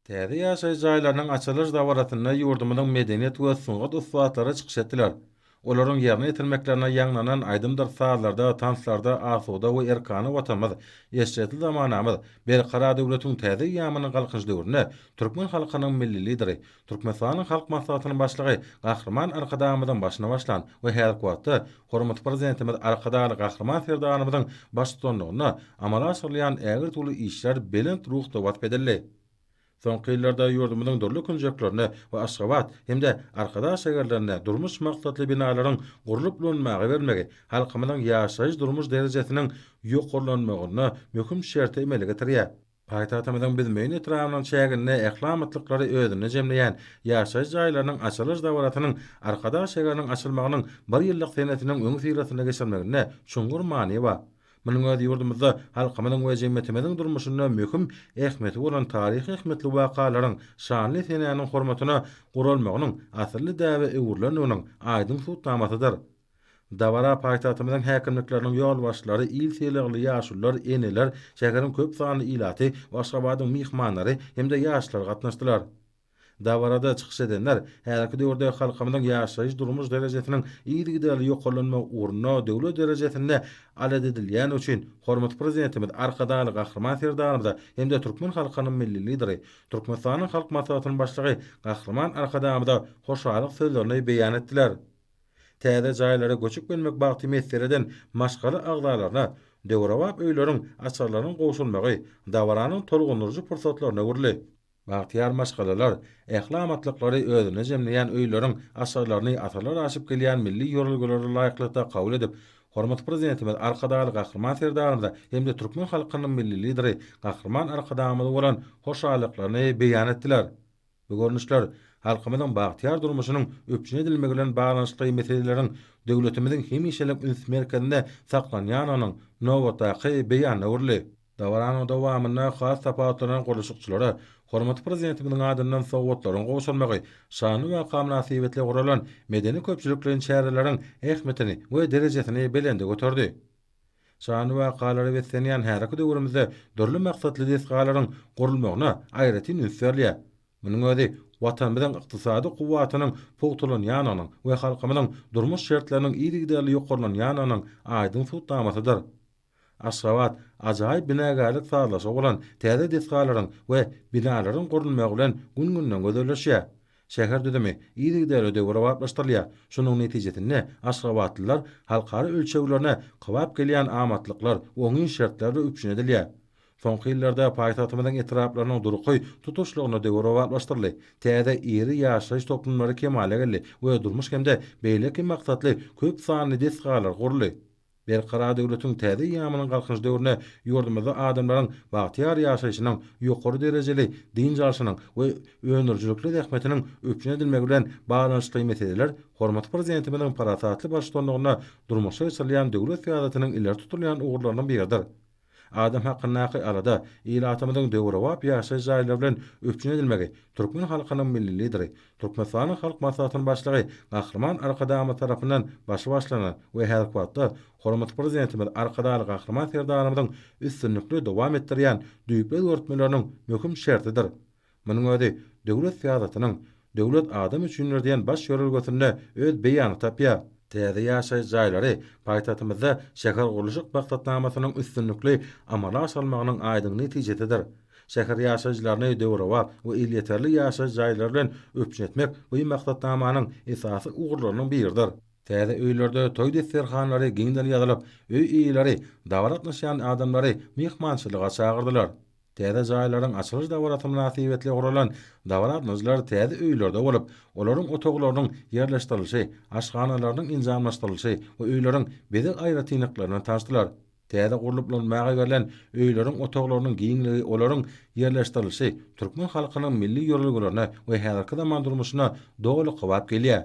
Täze ýaşaý jaýlarynyň açylyş dawratyna ýurdumyň medeniýet we sungat uswatlary çykyş etdiler. Olaryň ýerine ýetirmeklerine ýagnanan aýdymdyr saatlarda, tanslarda, asuda we erkany watamyz, ýeşil zamanamyz, berkara döwletiň täze ýamynyň galkyş döwrüne türkmen halkynyň milli lideri, Türkmenistanyň halk maslahatynyň başlygy Gahrman Arkadamyzyň başyna başlan we her wagtda hormatly prezidentimiz Arkadaly Gahrman Serdanymyzyň başçylygyna amala asyrlayan ägir tuly işler belent ruhda wat bedeli. Soňky ýyllarda ýurdumyň dörli künjeklerini we Aşgabat hemde arkadaş şäherlerine durmuş maksatly binalaryň gurulyp bolmagy bermegi, halkymyň ýaşaýyş durmuş derejesiniň ýokurlanmagyna möhüm şert emeli getirýär. Paýtagtymyň bilmeýän etrafynyň şäherine ählamatlyklary özüne jemleýän ýaşaýyş jaýlarynyň açylyş dawratynyň arkadaş şäheriniň açylmagynyň bir ýyllyk senetiniň öňü fiýrasyna geçirmegine şuňgur many bar. Munyň özi ýurdumyzda halkymyň we jemgyýetimiziň durmuşyna möhüm ähmeti bolan taryhy ähmetli wakalaryň şanly senäniň hormatyna gurulmagynyň asly däwe öwürlenýäniň aýdym tutamasydyr. Dawara paýtagtymyzyň häkimlikleriniň ýol başlary, il selegli ýaşullar, eneler, şäheriň köp sanly ilaty, Aşgabatyň mihmanlary hemde ýaşlar gatnaşdylar. Dawarada çykyş edenler häzirki döwürde halkymyň ýaşaýyş durmuş derejesiniň ýygydaly ýokurlanma urna döwlet derejesinde alad edilýän üçin hormatly prezidentimiz Arkadaly Gahrman Serdanymyza hemde türkmen halkynyň milli lideri, Türkmenistanyň halk maslahatynyň başlygy Gahrman Arkadamyza hoşalyk sözlerini beýan etdiler. Täze jaýlara göçüp gelmek bagty meseleden maşgaly agdalaryna döwrawap öýleriň açarlaryň goşulmagy dawaranyň tolgunurjy pursatlaryna gürli. Bagtyar maşgalalar, ählamatlyklary özüne jemleýän öýleriň aşarlaryny atalar aşyp gelýän milli ýörelgelere laýyklykda kabul edip, hormatly prezidentimiz Arkadaly Gahrman Serdanymyza hemde türkmen halkynyň milli lideri Gahrman Arkadamyza bolan hoşalyklaryny beýan etdiler. Bu görnüşler halkymyň bagtyar durmuşynyň öpçün edilmegi bilen baglanyşly meseleleriň döwletimiziň hemişelik üns merkezinde saklanýanynyň nowatdaky beýany urly. Dawaranyň dowamyna has tapawatlaryň gurulşykçylary hormatly prezidentimizin adyndan sowgatlaryň goşulmagy, şany we kamnasybetli guralan medeni köpçülikleriň şäherleriň ähmetini we derejesini belende götürdi. Şany we galary besenýän härki döwrümizde dörli maksatly desgalaryň gurulmagyna aýratyn ünsürliýär. Munyň özi watanymyzyň ykdysady kuwwatynyň pogtulanýanyň we halkymyň durmuş şertleriniň ýygydaly ýokurlanýanyň aýdym tutamasydyr. Aşgabat ajaýyp binagalyk sağlaşa bolan täze desgalaryň we binalaryň gurulmagy bilen gün-günden gözelleşýär. Şäher düzemi ýygydaly döwrawatlaşdyrylýar. Şunyň netijesinde Aşgabatlylar halkary ölçeglerine kybap gelýän amatlyklar we oňy şertleri üpçün edilýär. Soňky ýyllarda paýtagtymyzyň etraplarynyň durky tutuşlygyna döwrawatlaşdyrly. Täze iri ýaşaýyş toplumlary kemale geldi we durmuş hemde beýleki maksatly köp sanly desgalar guruldy. Berkara döwletiň täze ýamynyň galkyş döwrüne ýurdumyzda adamlaryň bagtyar ýaşaýyşynyň ýokary derejeli din jalşynyň we öňürjülükli ähmetiniň öpçün edilmegi bilen baglanyşly meseleler hormatly prezidentimiziň parasatly başçylygyna durmuşa geçirilýän döwlet syýasatynyň ileri tutulýan ugurlarynyň biridir. Adam haqqynaky arada ýylatymyzyň döwrawap ýaşaýyş jaýlary bilen öpçün edilmegi türkmen halkynyň milli lideri, Türkmenistanyň halk maslahatynyň başlygy Gahrman Arkadamy tarapyndan başlanan we her wagtda hormatly prezidentimiz Arkadaly Gahrman Serdanymyzyň üstünlükli dowam etdirýän düýpli öwürtmeleriniň möhüm şertidir. Munyň özi döwlet syýasatynyň döwlet adam üçin ýürdiýän baş ýörelgesinde öz beýany tapýar. Täze ýaşaýyş jaýlary paýtagtymyzda şäher gurulşyk maksatnamasynyň üstünlükli amala aşylmagynyň aýdyň netijesidir. Şäher ýaşaýjylaryny döwrawap we ýeterli ýaşaýyş jaýlary bilen öpçün etmek bu maksatnamanyň esasy ugurlarynyň biridir. Täze öýlerde toý desserhanlary giňden ýazylyp, öý iýleri, dawaratlaşan adamlary mihmançylyga çagyrdylar. Täze jaýlaryň açylyş dawaraty münasibetli guralan dawaratmyzlar täze öýlerde bolup, olaryň otoglarynyň ýerleşdirilişi, aşganalarynyň injamlaşdyrylyşy we öýleriň bedel aýratynlyklaryny taşdylar. Täze gurulup bolmagy berilen öýleriň otoglarynyň giňligi, olaryň ýerleşdirilişi türkmen halkynyň milli ýörelgelerini we häzirki zaman durmuşyna dogly kybap gelýär.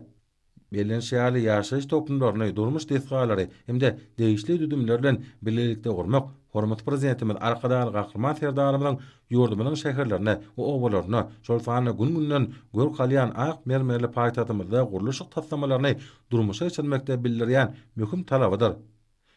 Belen şäherli ýaşaýyş toplumlaryny durmuş desgalary hemde degişli düdümler bilen birlikde gurmak hormatly prezidentimiz Arkadaly Gahrman Serdanymyzyň ýurdumynyň şäherlerine we owalaryna şol sany gün-günden gör kalýan ak mermerli paýtagtymyzda gurulşyk taslamalaryny durmuşa geçirmekde bildirýän möhüm talabydyr.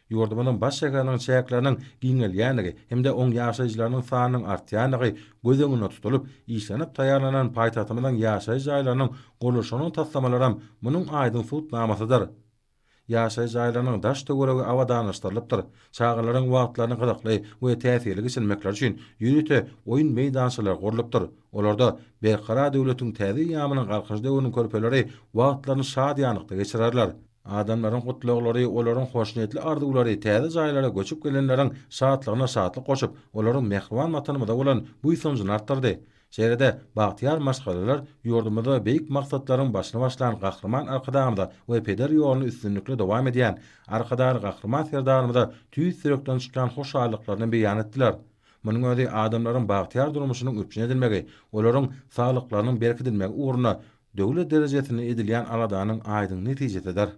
Ýurdumyň baş şäheriniň çäkleriniň giňelýänligi hemde oň ýaşaýjylarynyň sanynyň artýanlygy göz öňüne tutulup, işlenip taýýarlanan paýtatymyzyň ýaşaýy jaýlarynyň goluşynyň taslamalaram munyň aýdyn suwtnamasydyr. Ýaşaýy jaýlarynyň daş töweregi awadanlaşdyrylypdyr. Çağalaryň wagtlaryny gyzykly we täsirli geçirmekler üçin ýürüte oýun meýdançylary gurulypdyr. Olarda berkara döwletiň täze ýamynyň galkyş döwrüniň körpeleri wagtlaryny şadýanlykda geçirerler. Adamlaryň gutluklary, olaryň hoşnetli arzulary täze jaýlara göçüp gelenleriň şadlygyna şadlyk goşup, olaryň mehriban matanymyda bolan bu ýsonjyny artdyrdy. Şeýlede bagtyar maşgalalar ýurdumyzda beýik maksatlaryň başyna başlan gahrman arkadamyda we peder ýoluny üstünlikle dowam edýän arkadar gahrman serdarymyda tüýs sürekden çykan hoşallyklaryny beýan etdiler. Munyň özi adamlaryň bagtyar durmuşynyň üçin edilmegi, olaryň saglyklarynyň berkidilmegi uğruna döwlet derejesinde edilýän aladanyň aýdyn netijesidir.